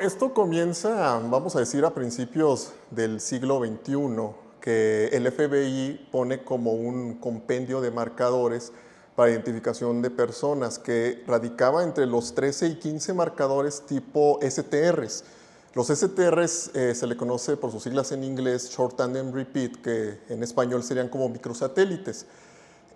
Esto comienza, vamos a decir, a principios del siglo XXI, que el FBI pone como un compendio de marcadores para identificación de personas que radicaba entre los 13 y 15 marcadores tipo STRs. Los STRs se le conoce por sus siglas en inglés, Short Tandem Repeat, que en español serían como microsatélites.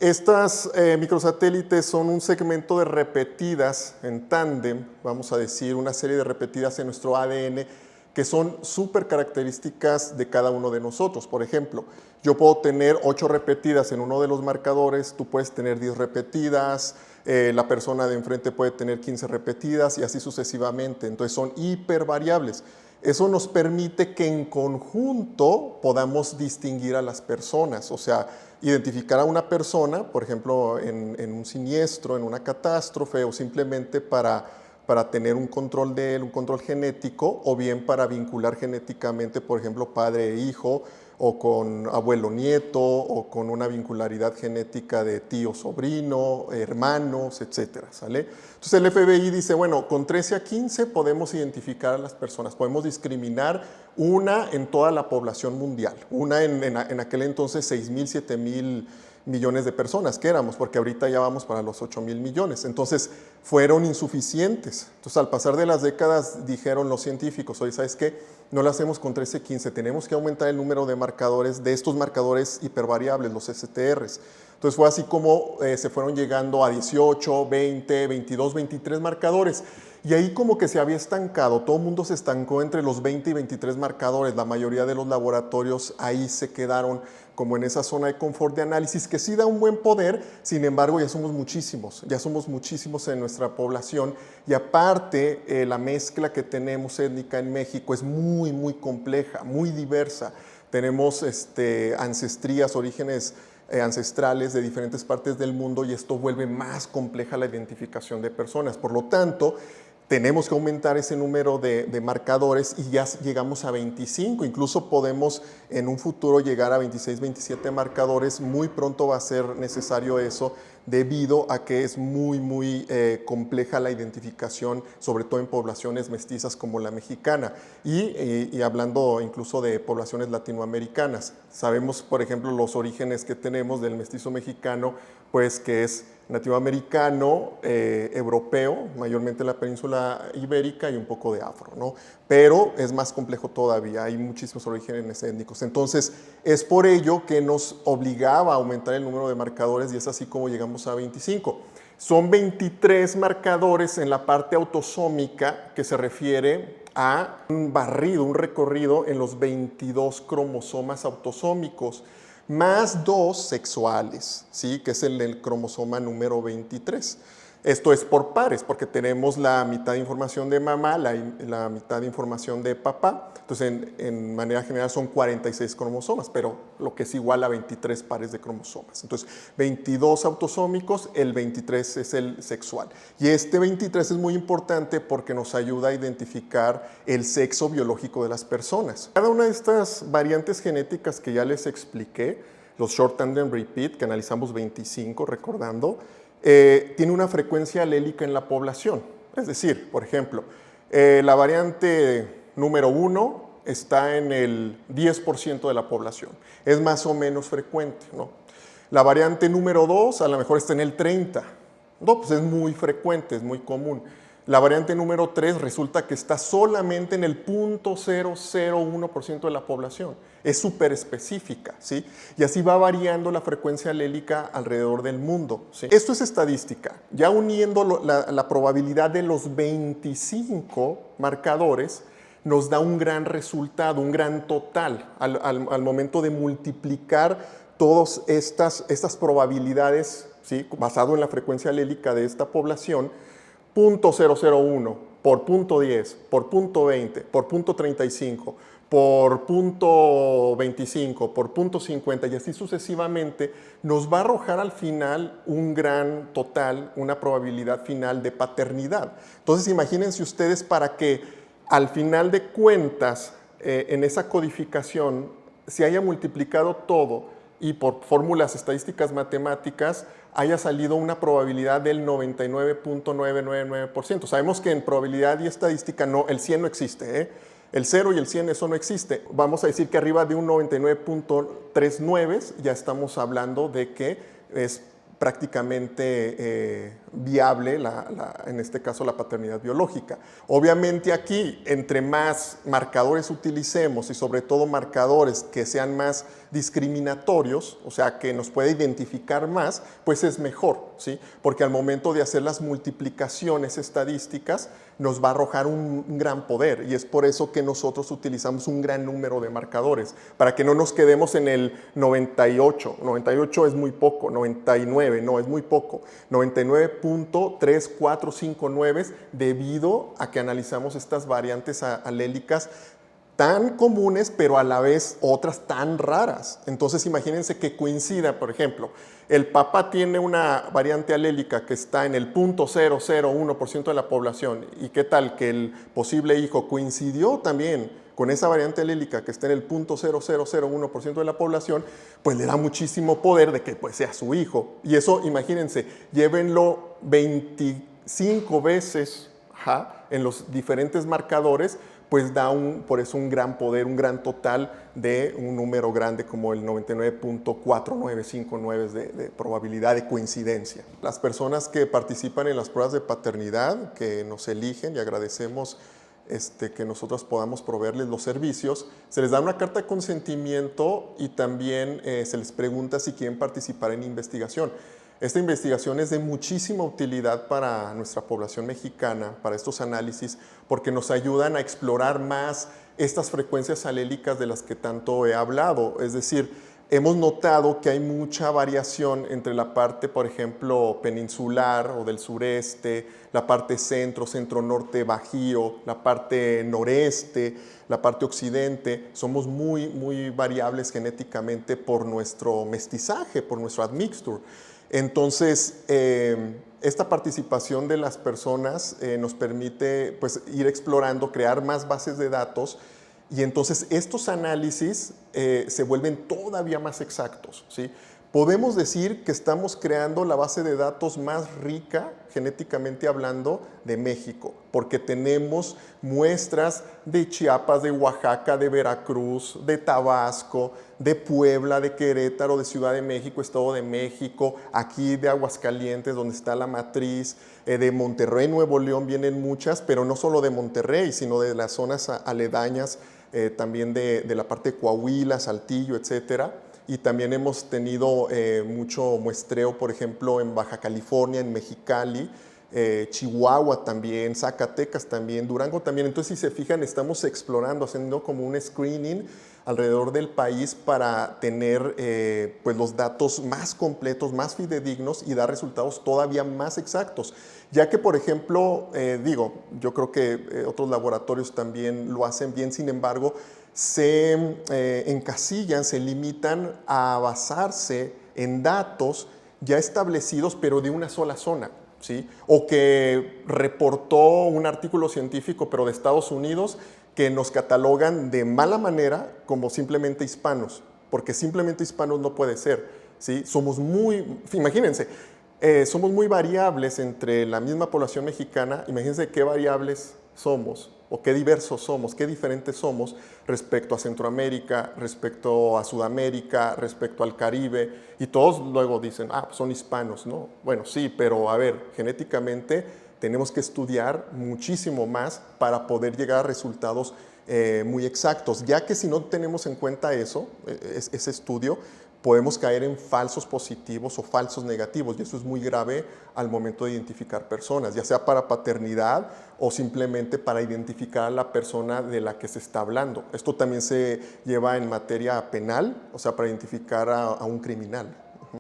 Estas microsatélites son un segmento de repetidas en tándem, vamos a decir, una serie de repetidas en nuestro ADN que son súper características de cada uno de nosotros. Por ejemplo, yo puedo tener 8 repetidas en uno de los marcadores, tú puedes tener 10 repetidas, la persona de enfrente puede tener 15 repetidas y así sucesivamente. Entonces son hipervariables. Eso nos permite que en conjunto podamos distinguir a las personas, o sea, identificar a una persona, por ejemplo, en un siniestro, en una catástrofe, o simplemente para tener un control de él, un control genético, o bien para vincular genéticamente, por ejemplo, padre e hijo, o con abuelo-nieto, o con una vincularidad genética de tío-sobrino, hermanos, etcétera, ¿sale? Entonces el FBI dice, bueno, con 13 a 15 podemos identificar a las personas, podemos discriminar una en toda la población mundial, una en aquel entonces 6,000, 7,000 millones de personas que éramos, porque ahorita ya vamos para los 8,000 millones. Entonces, fueron insuficientes. Entonces, al pasar de las décadas, dijeron los científicos, oye, ¿sabes qué? No lo hacemos con 13, 15, tenemos que aumentar el número de marcadores, de estos marcadores hipervariables, los STRs. Entonces, fue así como se fueron llegando a 18, 20, 22, 23 marcadores. Y ahí como que se había estancado, todo el mundo se estancó entre los 20 y 23 marcadores, la mayoría de los laboratorios ahí se quedaron como en esa zona de confort de análisis, que sí da un buen poder, sin embargo ya somos muchísimos en nuestra población, y aparte la mezcla que tenemos étnica en México es muy compleja, muy diversa. Tenemos ancestrías, orígenes ancestrales de diferentes partes del mundo, y esto vuelve más compleja la identificación de personas. Por lo tanto, tenemos que aumentar ese número de marcadores y ya llegamos a 25, incluso podemos en un futuro llegar a 26, 27 marcadores, muy pronto va a ser necesario eso debido a que es muy compleja la identificación, sobre todo en poblaciones mestizas como la mexicana y hablando incluso de poblaciones latinoamericanas. Sabemos, por ejemplo, los orígenes que tenemos del mestizo mexicano, pues que es nativo americano, europeo, mayormente la península ibérica y un poco de afro, ¿no? Pero es más complejo todavía, hay muchísimos orígenes étnicos. Entonces, es por ello que nos obligaba a aumentar el número de marcadores y es así como llegamos a 25. Son 23 marcadores en la parte autosómica que se refiere a un barrido, un recorrido en los 22 cromosomas autosómicos, más 2 sexuales, ¿sí? Que es el cromosoma número 23. Esto es por pares, porque tenemos la mitad de información de mamá, la mitad de información de papá. Entonces, en manera general son 46 cromosomas, pero lo que es igual a 23 pares de cromosomas. Entonces, 22 autosómicos, el 23 es el sexual. Y este 23 es muy importante porque nos ayuda a identificar el sexo biológico de las personas. Cada una de estas variantes genéticas que ya les expliqué, los Short Tandem Repeat, que analizamos 25, recordando, tiene una frecuencia alélica en la población. Es decir, por ejemplo, la variante número 1 está en el 10% de la población. Es más o menos frecuente, ¿no? La variante número 2 a lo mejor está en el 30%. No, pues es muy frecuente, es muy común. La variante número 3 resulta que está solamente en el 0.001% de la población. Es súper específica, ¿sí? Y así va variando la frecuencia alélica alrededor del mundo, ¿sí? Esto es estadística. Ya uniendo la probabilidad de los 25 marcadores, nos da un gran resultado, un gran total al momento de multiplicar todas estas probabilidades, ¿sí? Basado en la frecuencia alélica de esta población, 0.001 por 0.10, por 0.20, por 0.35, por 0.25, por 0.50 y así sucesivamente, nos va a arrojar al final un gran total, una probabilidad final de paternidad. Entonces imagínense ustedes para que al final de cuentas, en esa codificación, se haya multiplicado todo y por fórmulas estadísticas matemáticas haya salido una probabilidad del 99.999%. Sabemos que en probabilidad y estadística no, el 100 no existe, ¿eh? El 0 y el 100 eso no existe. Vamos a decir que arriba de un 99.39 ya estamos hablando de que es prácticamente viable, en este caso, la paternidad biológica. Obviamente aquí, entre más marcadores utilicemos y sobre todo marcadores que sean más discriminatorios, o sea, que nos pueda identificar más, pues es mejor, ¿sí? Porque al momento de hacer las multiplicaciones estadísticas, nos va a arrojar un gran poder, y es por eso que nosotros utilizamos un gran número de marcadores, para que no nos quedemos en el 98, 98 es muy poco, 99, no, es muy poco, 99.3459 debido a que analizamos estas variantes alélicas tan comunes, pero a la vez otras tan raras. Entonces imagínense que coincida, por ejemplo, el papá tiene una variante alélica que está en el 0.001% de la población, y qué tal que el posible hijo coincidió también con esa variante alélica que está en el 0.0001% de la población, pues le da muchísimo poder de que pues sea su hijo. Y eso, imagínense, llévenlo 25 veces en los diferentes marcadores, pues da por eso un gran poder, un gran total de un número grande como el 99.4959 de probabilidad de coincidencia. Las personas que participan en las pruebas de paternidad, que nos eligen, y agradecemos que nosotros podamos proveerles los servicios, se les da una carta de consentimiento y también se les pregunta si quieren participar en investigación. Esta investigación es de muchísima utilidad para nuestra población mexicana, para estos análisis, porque nos ayudan a explorar más estas frecuencias alélicas de las que tanto he hablado. Es decir, hemos notado que hay mucha variación entre la parte, por ejemplo, peninsular o del sureste, la parte centro, centro-norte, bajío, la parte noreste, la parte occidente. Somos muy, muy variables genéticamente por nuestro mestizaje, por nuestro admixture. Entonces, esta participación de las personas nos permite pues, ir explorando, crear más bases de datos, y entonces estos análisis se vuelven todavía más exactos, ¿sí? Podemos decir que estamos creando la base de datos más rica, genéticamente hablando, de México, porque tenemos muestras de Chiapas, de Oaxaca, de Veracruz, de Tabasco, de Puebla, de Querétaro, de Ciudad de México, Estado de México, aquí de Aguascalientes, donde está la matriz, de Monterrey, Nuevo León vienen muchas, pero no solo de Monterrey, sino de las zonas aledañas, también de la parte de Coahuila, Saltillo, etcétera. Y también hemos tenido mucho muestreo, por ejemplo, en Baja California, en Mexicali, Chihuahua también, Zacatecas también, Durango también. Entonces, si se fijan, estamos explorando, haciendo como un screening alrededor del país para tener pues los datos más completos, más fidedignos, y dar resultados todavía más exactos. Ya que, por ejemplo, yo creo que otros laboratorios también lo hacen bien, sin embargo, se encasillan, se limitan a basarse en datos ya establecidos, pero de una sola zona, ¿sí? O que reportó un artículo científico, pero de Estados Unidos, que nos catalogan de mala manera como simplemente hispanos, porque simplemente hispanos no puede ser, ¿sí? Somos muy, imagínense, somos muy variables entre la misma población mexicana. Imagínense qué variables somos, o qué diversos somos, qué diferentes somos respecto a Centroamérica, respecto a Sudamérica, respecto al Caribe, y todos luego dicen, pues son hispanos, ¿no? Bueno, sí, pero a ver, genéticamente tenemos que estudiar muchísimo más para poder llegar a resultados muy exactos, ya que si no tenemos en cuenta eso, ese estudio, podemos caer en falsos positivos o falsos negativos, y eso es muy grave al momento de identificar personas, ya sea para paternidad o simplemente para identificar a la persona de la que se está hablando. Esto también se lleva en materia penal, o sea, para identificar a un criminal.